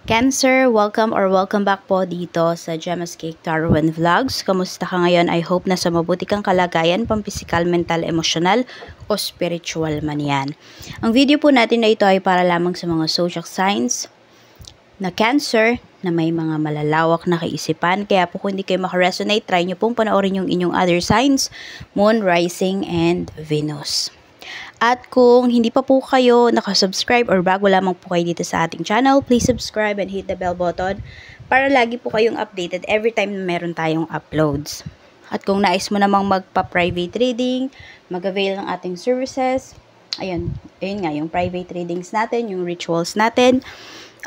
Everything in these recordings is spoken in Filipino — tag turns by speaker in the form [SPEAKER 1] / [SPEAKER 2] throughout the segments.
[SPEAKER 1] Cancer, welcome back po dito sa Gemma's Cake Tarot and Vlogs. Kamusta ka ngayon? I hope na sa mabuti kang kalagayan, pampisikal, mental, emosyonal, o spiritual man yan. Ang video po natin na ito ay para lamang sa mga zodiac signs na Cancer na may mga malalawak na kaisipan. Kaya po kung hindi kayo makaresonate, try nyo pong panoorin yung inyong other signs, Moon, Rising, and Venus. At kung hindi pa po kayo nakasubscribe or bago lamang po kayo dito sa ating channel, please subscribe and hit the bell button para lagi po kayong updated every time na meron tayong uploads. At kung nais mo namang magpa-private reading, mag-avail ng ating services, ayun nga, yung private readings natin, yung rituals natin,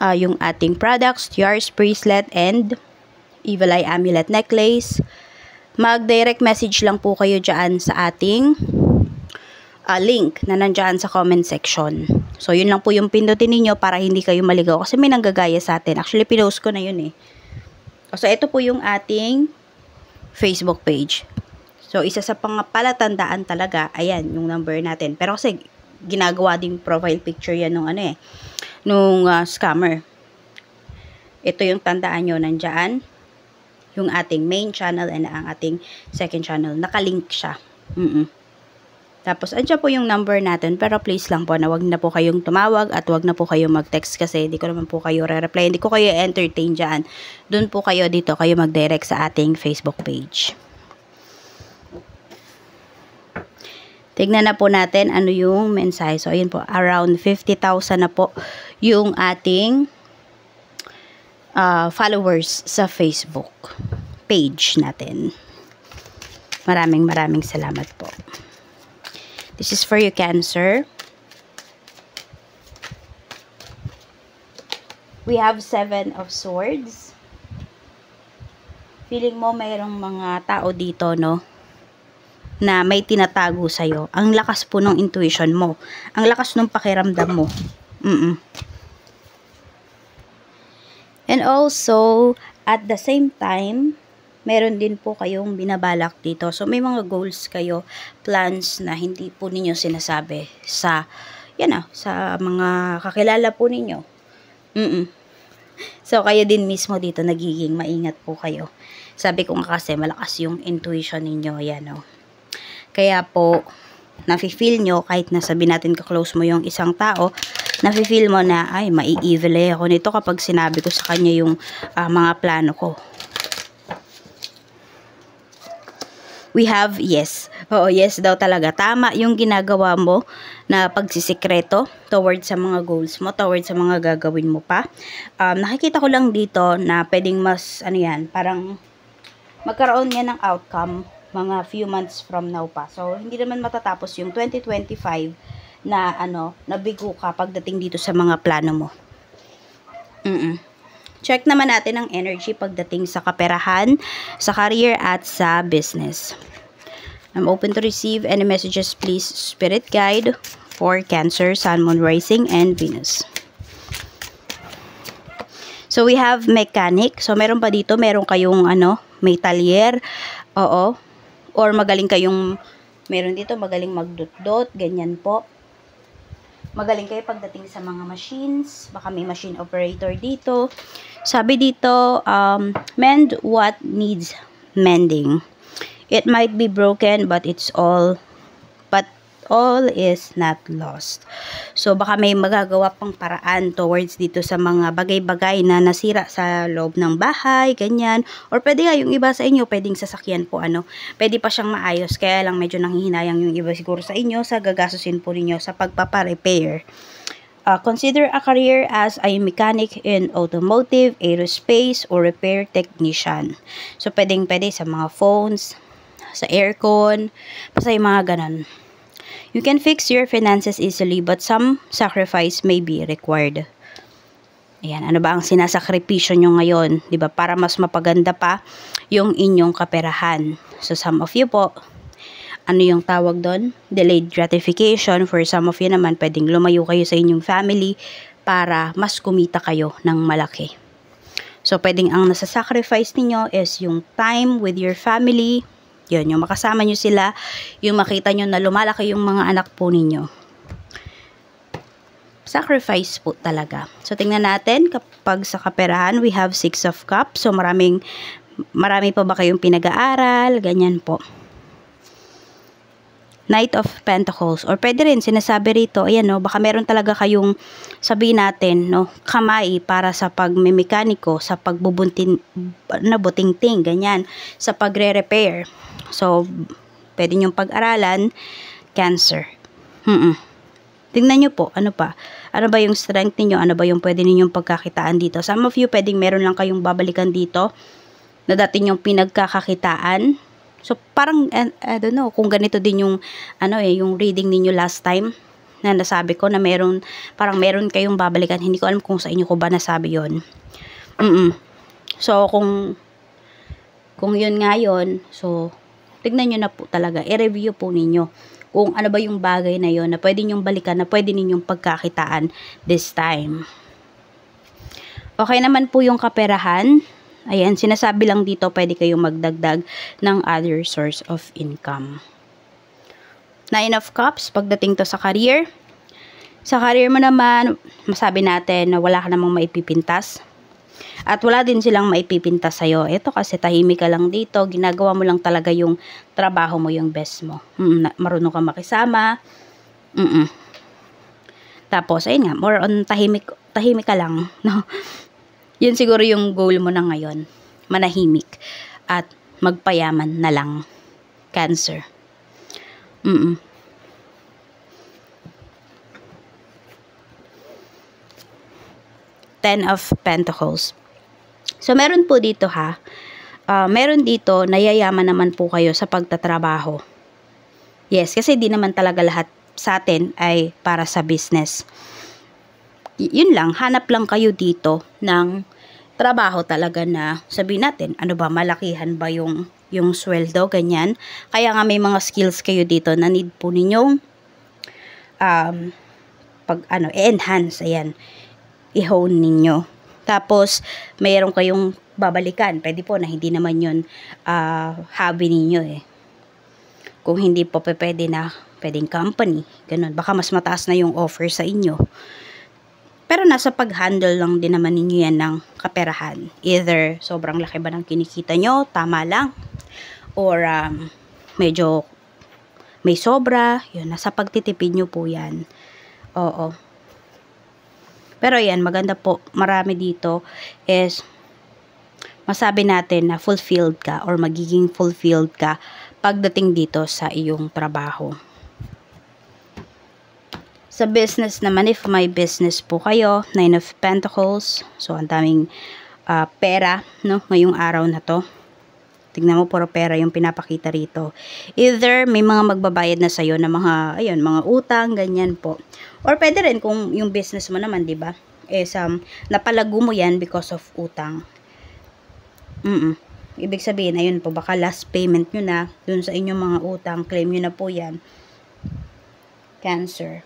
[SPEAKER 1] yung ating products, jars, bracelet, and Evil Eye Amulet Necklace, mag-direct message lang po kayo dyan sa ating link na nandyan sa comment section. So, yun lang po yung pindutin ninyo para hindi kayo maligaw kasi may nanggagaya sa atin. Actually, pinost ko na yun eh. So, ito po yung ating Facebook page. So, isa sa palatandaan talaga, ayan, yung number natin. Pero kasi, ginagawa ding profile picture yan nung scammer. Ito yung tandaan nyo, nandyan yung ating main channel and ang ating second channel. Nakalink siya. Tapos, andyan po yung number natin, pero please lang po na wag na po kayong tumawag at wag na po kayong mag-text kasi hindi ko naman po kayo re-reply, hindi ko kayo entertain dyan. Doon po kayo dito, kayo mag-direct sa ating Facebook page. Tignan na po natin ano yung mensahe. So, ayun po, around 50,000 na po yung ating followers sa Facebook page natin. Maraming salamat po. This is for you, Cancer. We have 7 of Swords. Feeling mo mayroong mga tao dito, no? Na may tinatago sa'yo. Ang lakas po ng intuition mo. Ang lakas ng pakiramdam mo. And also, at the same time, meron din po kayong binabalak dito. So, may mga goals kayo, plans na hindi po ninyo sinasabi sa mga kakilala po ninyo. So, kayo din mismo dito, nagiging maingat po kayo. Sabi ko nga kasi, malakas yung intuition ninyo. Yan, Kaya po, nafe-feel nyo, kahit nasabi natin ka-close mo yung isang tao, nafe-feel mo na, ay, mai-evil ako nito kapag sinabi ko sa kanya yung mga plano ko. We have yes. Oo, yes daw talaga. Tama yung ginagawa mo na pagsisikreto towards sa mga goals mo, towards sa mga gagawin mo pa. Nakikita ko lang dito na pwedeng mas, parang magkaroon yan ng outcome mga few months from now pa. So, hindi naman matatapos yung 2025 na, nabigo ka pagdating dito sa mga plano mo. Check naman natin ang energy pagdating sa kaperahan, sa career, at sa business. I'm open to receive any messages, please, Spirit Guide, for Cancer, Sun, Moon, Rising, and Venus. So, we have mechanic. So, meron pa dito, meron kayong, may talyer, oo, or magaling kayong, meron dito, magaling magdot-dot, ganyan po. Magaling kayo pagdating sa mga machines. Baka may machine operator dito. Sabi dito, mend what needs mending. It might be broken, but all is not lost. So, baka may magagawa pang paraan towards dito sa mga bagay-bagay na nasira sa loob ng bahay, ganyan. Or pwede nga yung iba sa inyo, pwedeng sasakyan po, pwede pa siyang maayos. Kaya lang medyo nanghihinayang yung iba siguro sa inyo sa gagastusin po ninyo sa pagpapa-repair. Consider a career as a mechanic in automotive, aerospace, or repair technician. So, pwede sa mga phones, sa aircon, basta yung mga ganon. You can fix your finances easily, but some sacrifice may be required. Ayan, ano ba ang sinasakripisyo nyo ngayon? Diba? Para mas mapaganda pa yung inyong kaperahan. So, some of you po, ano yung tawag doon? Delayed gratification. For some of you naman, pwedeng lumayo kayo sa inyong family para mas kumita kayo ng malaki. So, pwedeng ang nasa-sacrifice ninyo is yung time with your family. Yun, yung makasama nyo sila, yung makita nyo na lumalaki yung mga anak po ninyo. sacrifice po talaga. So, tingnan natin kapag sa kaperahan, we have 6 of Cups. So, marami pa ba kayong pinag-aaral? Ganyan po. Knight of Pentacles. Or pwede rin, sinasabi rito, ayan no, baka meron talaga kayong, sabihin natin, no, kamay para sa pagmemekaniko, sa pagbubuntin, butingting, ganyan, sa pagre-repair. So, pwede nyong pag-aralan, Cancer. Tingnan nyo po, ano pa? Ano ba yung strength niyo? Ano ba yung pwede ninyong pagkakitaan dito? Some of you, pwedeng meron lang kayong babalikan dito na dati nyong pinagkakakitaan. So, parang, I don't know, kung ganito din yung, yung reading ninyo last time, na nasabi ko na parang meron kayong babalikan. Hindi ko alam kung sa inyo ko ba nasabi yon. So, kung yun nga yun, so, tignan nyo na po talaga. I-review po ninyo kung ano ba yung bagay na yon na pwede nyong balikan, na pwede ninyong pagkakitaan this time. Okay naman po yung kaperahan. Ayan, sinasabi lang dito, pwede kayong magdagdag ng other source of income. 9 of Cups, pagdating to sa career. Sa career mo naman, masabi natin na wala ka namang maipipintas. At wala din silang maipipintas sa'yo. Ito kasi tahimik ka lang dito, ginagawa mo lang talaga yung trabaho mo, yung best mo. Marunong ka makisama. Tapos, ayun nga, more on tahimik ka lang, no? Yun siguro yung goal mo na ngayon. Manahimik. At magpayaman na lang. Cancer. 10 of Pentacles. So, meron po dito meron dito, nayayaman naman po kayo sa pagtatrabaho. Yes, kasi di naman talaga lahat sa atin ay para sa business. Yun lang, hanap lang kayo dito ng trabaho talaga na sabihin natin, ano ba, malakihan ba yung sweldo, ganyan. Kaya nga may mga skills kayo dito na need po ninyong i-enhance, ayan, i-hone ninyo. Tapos, mayroon kayong babalikan. Pwede po na hindi naman yun hobby ninyo eh. Kung hindi po pwedeng company, ganun. Baka mas mataas na yung offer sa inyo. Pero nasa pag-handle lang din naman ninyo yan ng kaperahan. Either sobrang laki ba ng kinikita nyo, tama lang. Or medyo may sobra, yun, nasa pagtitipid nyo po yan. Oo. Pero yan, maganda po, marami dito is masabi natin na fulfilled ka or magiging fulfilled ka pagdating dito sa iyong trabaho. Sa business naman, if may business po kayo, 9 of Pentacles, so ang daming pera, no, ngayong araw na to. Tignan mo, puro pera yung pinapakita rito. Either may mga magbabayad na sa'yo na mga utang, ganyan po. Or pwede rin kung yung business mo naman, di ba, is napalago mo yan because of utang. Ibig sabihin, ayun po, baka last payment nyo na dun sa inyong mga utang, claim nyo na po yan. Cancer.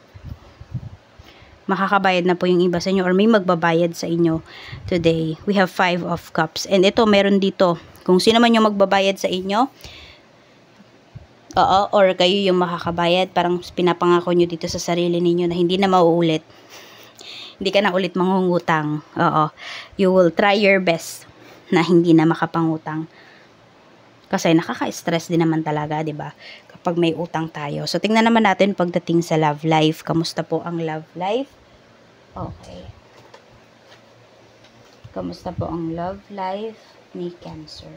[SPEAKER 1] Makakabayad na po yung iba sa inyo or may magbabayad sa inyo today. We have 5 of Cups. And ito, meron dito. Kung sino man yung magbabayad sa inyo, or kayo yung makakabayad, parang pinapangako nyo dito sa sarili ninyo na hindi na mauulit. Hindi ka na ulit mangungutang. You will try your best na hindi na makapangutang. Kasi nakaka-stress din naman talaga, 'di ba? Kapag may utang tayo. So tingnan naman natin pagdating sa love life. Kamusta po ang love life? Okay. Kamusta po ang love life ni Cancer?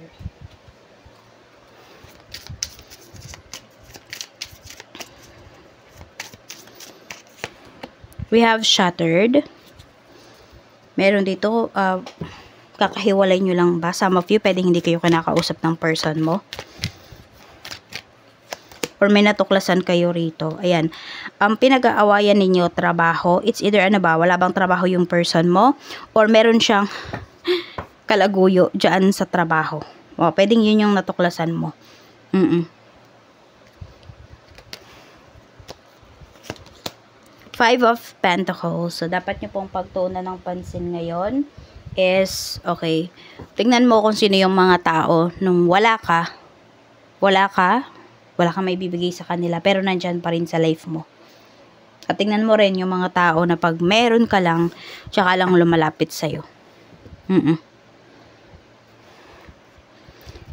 [SPEAKER 1] We have Shattered. Meron dito, kakahiwalay nyo lang ba? Some of you, pwedeng hindi kayo kinakausap ng person mo. Or may natuklasan kayo rito. Ayan. Ang pinag-aawayan ninyo, trabaho. It's either wala bang trabaho yung person mo, or meron siyang kalaguyo dyan sa trabaho. Pwedeng yun yung natuklasan mo. 5 of Pentacles. So, dapat nyo pong pagtuunan ng pansin ngayon is, okay, tingnan mo kung sino yung mga tao nung wala ka may bibigay sa kanila, pero nandyan pa rin sa life mo. At tingnan mo rin yung mga tao na pag meron ka lang, tsaka lang lumalapit sa'yo.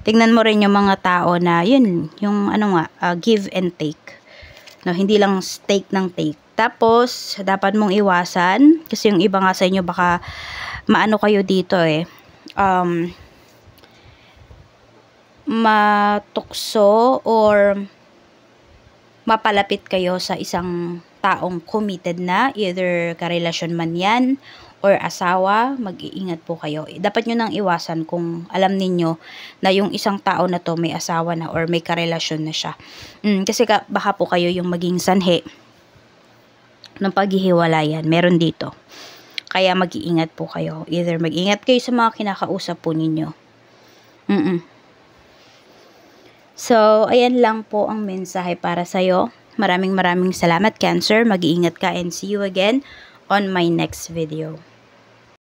[SPEAKER 1] Tingnan mo rin yung mga tao na, yun, yung give and take. No, hindi lang take ng take. Tapos, dapat mong iwasan, kasi yung iba nga sa inyo, baka maano kayo dito matukso or mapalapit kayo sa isang taong committed na, either karelasyon man yan or asawa, mag-iingat po kayo. Dapat nyo nang iwasan kung alam ninyo na yung isang tao na to may asawa na or may karelasyon na siya. Kasi baka po kayo yung maging sanhi ng paghihiwalayan. Meron dito. Kaya mag-iingat po kayo. Either mag-ingat kayo sa mga kinakausap po ninyo. So, ayan lang po ang mensahe para sa'yo. Maraming salamat, Cancer. Mag-iingat ka and see you again on my next video.